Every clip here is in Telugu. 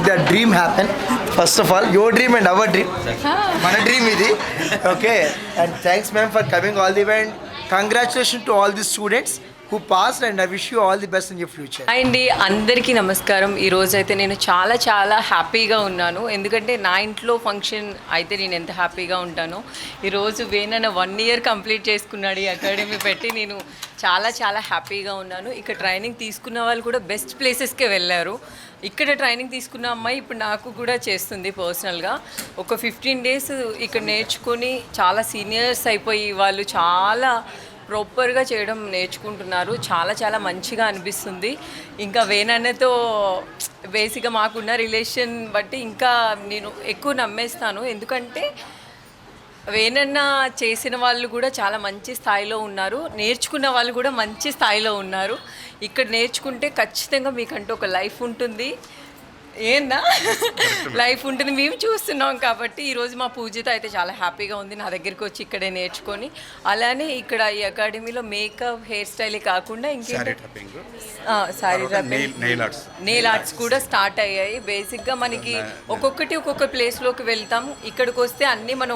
the dream happen. First of all, your dream and our dream. Mana dream idi. Okay. And thanks, ma'am, for coming all the way. And congratulations to all the students who passed, and I wish you all the best in your future. అండి అందరికీ నమస్కారం. ఈరోజు అయితే నేను చాలా చాలా హ్యాపీగా ఉన్నాను. ఎందుకంటే నా ఇంట్లో ఫంక్షన్ అయితే నేను ఎంత హ్యాపీగా ఉంటానో, ఈరోజు వేనన్న 1 year కంప్లీట్ చేసుకున్నాడు ఈ అకాడమీ పెట్టి. నేను చాలా చాలా హ్యాపీగా ఉన్నాను. ఇక్కడ ట్రైనింగ్ తీసుకున్న వాళ్ళు కూడా బెస్ట్ ప్లేసెస్కే వెళ్ళారు. ఇక్కడ ట్రైనింగ్ తీసుకున్న అమ్మాయి ఇప్పుడు నాకు కూడా చేస్తుంది పర్సనల్గా. ఒక 15 days ఇక్కడ నేర్చుకొని చాలా సీనియర్స్ అయిపోయి వాళ్ళు చాలా ప్రాపర్గా చేయడం నేర్చుకుంటున్నారు. చాలా చాలా మంచిగా అనిపిస్తుంది. ఇంకా వేనన్నతో బేసిక్గా మాకున్న రిలేషన్ బట్టి ఇంకా నేను ఎక్కువ నమ్మేస్తాను. ఎందుకంటే వేనన్న చేసిన వాళ్ళు కూడా చాలా మంచి స్థాయిలో ఉన్నారు, నేర్చుకున్న వాళ్ళు కూడా మంచి స్థాయిలో ఉన్నారు. ఇక్కడ నేర్చుకుంటే ఖచ్చితంగా మీకంటూ ఒక లైఫ్ ఉంటుంది. ఏందా లైఫ్ ఉంటుంది, మేము చూస్తున్నాం. కాబట్టి ఈరోజు మా పూజిత అయితే చాలా హ్యాపీగా ఉంది నా దగ్గరికి వచ్చి ఇక్కడే నేర్చుకొని. అలానే ఇక్కడ ఈ అకాడమీలో మేకప్, హెయిర్ స్టైలే కాకుండా ఇంకేంటి సారీ నెయిల్ ఆర్ట్స్ కూడా స్టార్ట్ అయ్యాయి. బేసిక్గా మనకి ఒక్కొక్క ప్లేస్లోకి వెళ్తాం. ఇక్కడికి వస్తే అన్నీ మనం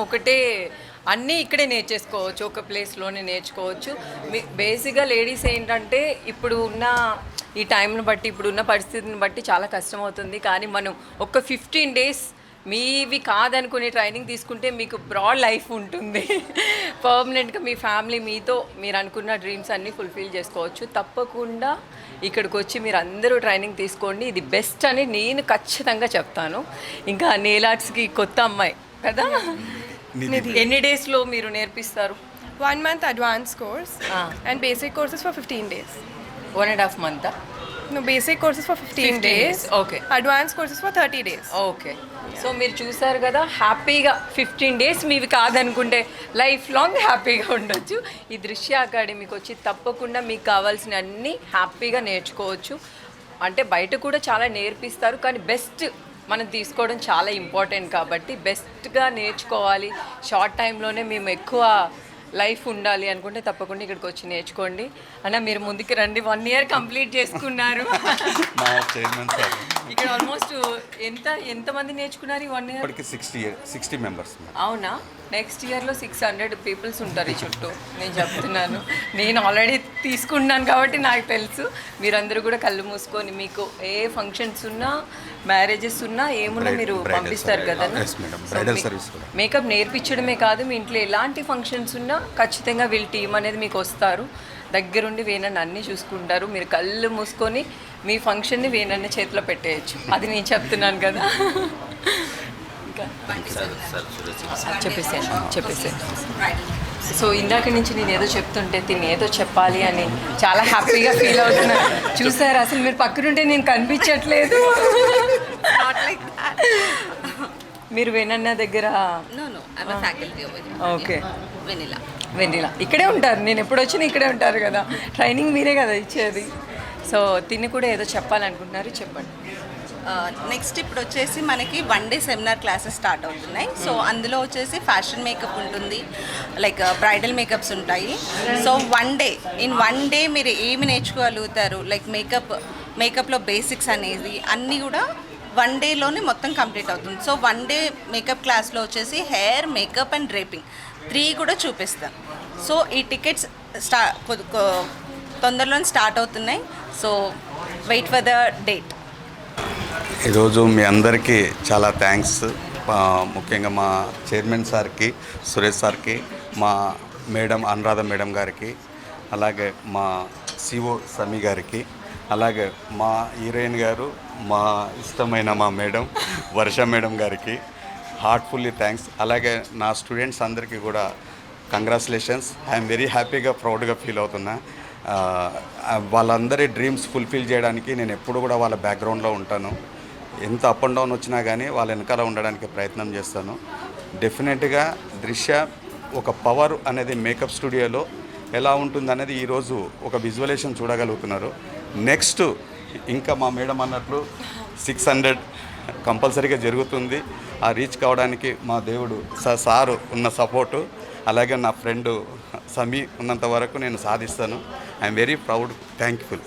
అన్నీ ఇక్కడే నేర్చేసుకోవచ్చు, ఒక ప్లేస్లోనే నేర్చుకోవచ్చు. బేసిక్గా లేడీస్ ఏంటంటే ఇప్పుడు ఉన్న ఈ టైంను బట్టి, ఇప్పుడున్న పరిస్థితిని బట్టి చాలా కష్టమవుతుంది. కానీ మనం ఒక 15 days మీవి కాదనుకునే ట్రైనింగ్ తీసుకుంటే మీకు బ్రాడ్ లైఫ్ ఉంటుంది. పర్మనెంట్గా మీ ఫ్యామిలీ మీతో మీరు అనుకున్న డ్రీమ్స్ అన్నీ ఫుల్ఫిల్ చేసుకోవచ్చు. తప్పకుండా ఇక్కడికి వచ్చి మీరు అందరూ ట్రైనింగ్ తీసుకోండి. ఇది బెస్ట్ అని నేను ఖచ్చితంగా చెప్తాను. ఇంకా నెయిల్ ఆర్ట్స్కి కొత్త అమ్మాయి కదా, ఎన్ని డేస్లో మీరు నేర్పిస్తారు? 1 month advanced course and basic courses for 15 days. 1.5 month? No, basic courses for 15 days. Okay. Advanced courses for 30 days. Okay. So మీరు చూసారు కదా, హ్యాపీగా 15 days మీవి కాదనుకుంటే లైఫ్ లాంగ్ హ్యాపీగా ఉండొచ్చు. ఈ దృశ్య అకాడమీకి వచ్చి తప్పకుండా మీకు కావాల్సిన అన్నీ హ్యాపీగా నేర్చుకోవచ్చు. అంటే బయట కూడా చాలా నేర్పిస్తారు, కానీ బెస్ట్ మనం తీసుకోవడం చాలా ఇంపార్టెంట్. కాబట్టి బెస్ట్గా నేర్చుకోవాలి. షార్ట్ టైంలోనే మేము ఎక్కువ లైఫ్ ఉండాలి అనుకుంటే తప్పకుండా ఇక్కడికి వచ్చి నేర్చుకోండి. అన్న మీరు ముందుకు రండి. 1 year కంప్లీట్ చేసుకున్నారు. ఇక్కడ ఆల్మోస్ట్ ఎంతమంది నేర్చుకున్నారు ఈ 1 year? 60 members. అవునా? నెక్స్ట్ ఇయర్లో 600 పీపుల్స్ ఉంటారు ఈ చుట్టూ. నేను చెప్తున్నాను, నేను ఆల్రెడీ తీసుకున్నాను కాబట్టి నాకు తెలుసు. మీరందరూ కూడా కళ్ళు మూసుకొని మీకు ఏ ఫంక్షన్స్ ఉన్నా, మ్యారేజెస్ ఉన్నా, ఏమున్నా మీరు పంపిస్తారు కదా. మేకప్ నేర్పించడమే కాదు, మీ ఇంట్లో ఎలాంటి ఫంక్షన్స్ ఉన్నా ఖచ్చితంగా వీళ్ళ టీం అనేది మీకు వస్తారు. దగ్గరుండి వేనన్న అన్నీ చూసుకుంటారు. మీరు కళ్ళు మూసుకొని మీ ఫంక్షన్ని వేనన్న చేతిలో పెట్టేయచ్చు. అది నేను చెప్తున్నాను కదా. చెప్పేసాను. సో ఇందాక నుంచి నేను ఏదో చెప్తుంటే తిని ఏదో చెప్పాలి అని చాలా హ్యాపీగా ఫీల్ అవుతున్నాను. చూసారు, అసలు మీరు పక్కనుంటే నేను కనిపించట్లేదు. మీరు వేనన్న దగ్గర ఓకే వెనిలా ఇక్కడే ఉంటారు. నేను ఎప్పుడు వచ్చినా ఇక్కడే ఉంటారు కదా. ట్రైనింగ్ మీరే కదా ఇచ్చేది. సో తిని కూడా ఏదో చెప్పాలనుకుంటున్నారు, చెప్పండి. నెక్స్ట్ ఇప్పుడు వచ్చేసి మనకి 1 day సెమినార్ క్లాసెస్ స్టార్ట్ అవుతున్నాయి. సో అందులో వచ్చేసి ఫ్యాషన్ మేకప్ ఉంటుంది, లైక్ బ్రైడల్ మేకప్స్ ఉంటాయి. సో ఇన్ వన్ డే మీరు ఏమి నేర్చుకోగలుగుతారు, లైక్ మేకప్లో బేసిక్స్ అనేది అన్నీ కూడా 1 dayలోనే మొత్తం కంప్లీట్ అవుతుంది. సో 1 day మేకప్ క్లాస్లో వచ్చేసి హెయిర్, మేకప్ అండ్ డ్రేపింగ్ 3 కూడా చూపిస్తాం. సో ఈ టికెట్స్ తొందరలోనే స్టార్ట్ అవుతున్నాయి. So wait for the date. ఈరోజు మీ అందరికీ చాలా థ్యాంక్స్. ముఖ్యంగా మా చైర్మన్ సార్కి, సురేష్ సార్కి, మా మేడం అనురాధ మేడం గారికి, అలాగే మా సిఓ సమీ గారికి, అలాగే మా హీరోయిన్ గారు, మా ఇష్టమైన మా మేడం వర్ష మేడం గారికి హార్ట్ఫుల్లీ థ్యాంక్స్. అలాగే నా స్టూడెంట్స్ అందరికీ కూడా కంగ్రాచులేషన్స్. ఐఎమ్ వెరీ హ్యాపీగా, ప్రౌడ్గా ఫీల్ అవుతున్నా. వాళ్ళందరి డ్రీమ్స్ ఫుల్ఫిల్ చేయడానికి నేను ఎప్పుడు కూడా వాళ్ళ బ్యాక్గ్రౌండ్లో ఉంటాను. ఎంత అప్ అండ్ డౌన్ వచ్చినా కానీ వాళ్ళ వెనకాల ఉండడానికి ప్రయత్నం చేస్తాను. డెఫినెట్గా దృశ్య ఒక పవర్ అనేది మేకప్ స్టూడియోలో ఎలా ఉంటుందనేది ఈరోజు ఒక విజువలేషన్ చూడగలుగుతున్నారు. నెక్స్ట్ ఇంకా మా మేడం అన్నట్లు 600 కంపల్సరీగా జరుగుతుంది. ఆ రీచ్ కావడానికి మా దేవుడు సారు ఉన్న సపోర్టు, అలాగే నా ఫ్రెండ్ సమీ ఉన్నంత వరకు నేను సాధిస్తాను. I'm very proud, thankful.